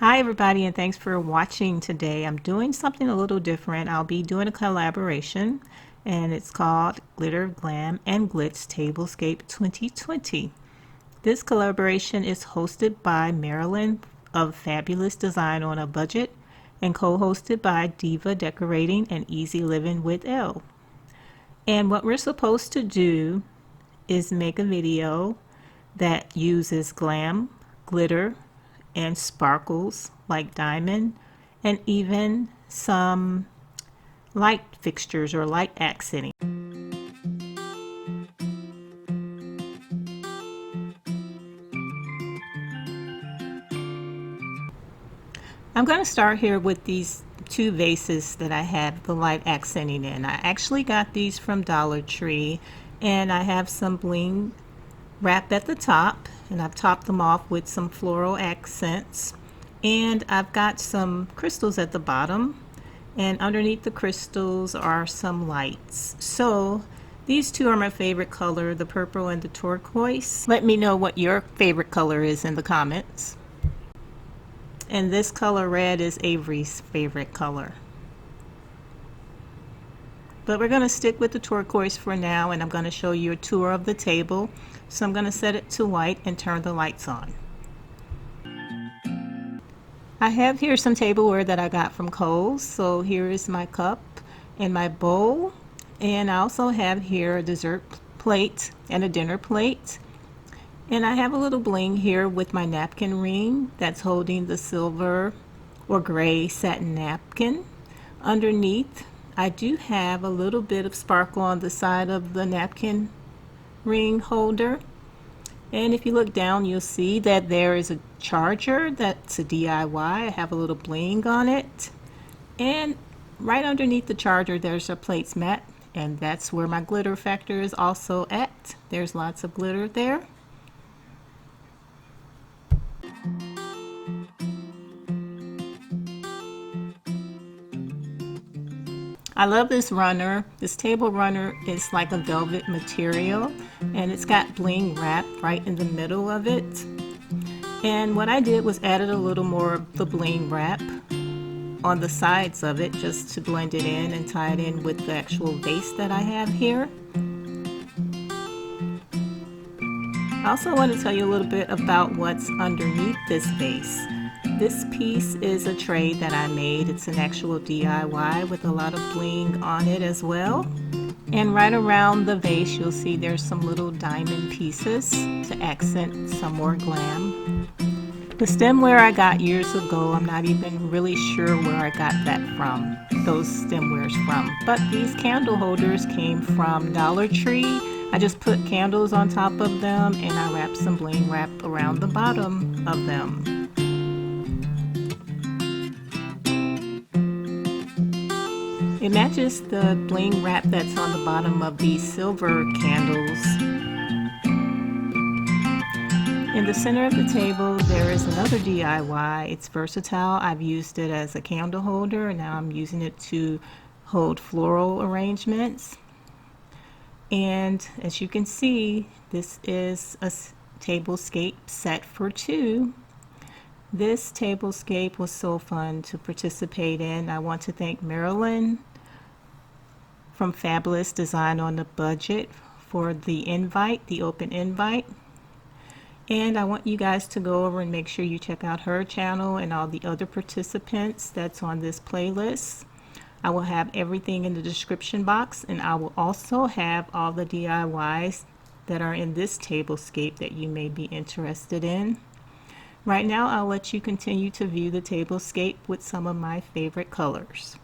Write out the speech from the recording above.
Hi everybody, and thanks for watching today. I'm doing something a little different. I'll be doing a collaboration and it's called Glam and Glitz Tablescape 2020. This collaboration is hosted by Marilyn of Fabulous Design on a Budget and co-hosted by Diva Decorating and Easy Living with Elle. And what we're supposed to do is make a video that uses glam, glitter, and sparkles like diamond, and even some light fixtures or light accenting. I'm going to start here with these two vases that I have the light accenting in. I actually got these from Dollar Tree, and I have some bling wrap at the top, and I've topped them off with some floral accents, and I've got some crystals at the bottom, and underneath the crystals are some lights. So these two are my favorite color, the purple and the turquoise. Let me know what your favorite color is in the comments. And this color red is Avery's favorite color. But we're going to stick with the turquoise for now, and I'm going to show you a tour of the table. So I'm going to set it to white and turn the lights on. I have here some tableware that I got from Kohl's. So here is my cup and my bowl. And I also have here a dessert plate and a dinner plate. And I have a little bling here with my napkin ring that's holding the silver or gray satin napkin. Underneath, I do have a little bit of sparkle on the side of the napkin ring holder, and if you look down you'll see that there is a charger that's a DIY. I have a little bling on it, and right underneath the charger there's a plates mat, and that's where my glitter factor is also at. There's lots of glitter there. I love this runner. This table runner is like a velvet material, and it's got bling wrap right in the middle of it. And what I did was added a little more of the bling wrap on the sides of it just to blend it in and tie it in with the actual vase that I have here. I also want to tell you a little bit about what's underneath this vase. This piece is a tray that I made. It's an actual DIY with a lot of bling on it as well. And right around the vase you'll see there's some little diamond pieces to accent some more glam. The stemware I got years ago, I'm not even really sure where I got that from, those stemwares from. But these candle holders came from Dollar Tree. I just put candles on top of them, and I wrapped some bling wrap around the bottom of them. It matches the bling wrap that's on the bottom of these silver candles. In the center of the table there is another DIY. It's versatile. I've used it as a candle holder, and now I'm using it to hold floral arrangements. And as you can see, this is a tablescape set for two. This tablescape was so fun to participate in. I want to thank Marilyn from Fabulous Design on a Budget for the invite, the open invite. And I want you guys to go over and make sure you check out her channel and all the other participants that's on this playlist. I will have everything in the description box, and I will also have all the DIYs that are in this tablescape that you may be interested in. Right now I'll let you continue to view the tablescape with some of my favorite colors.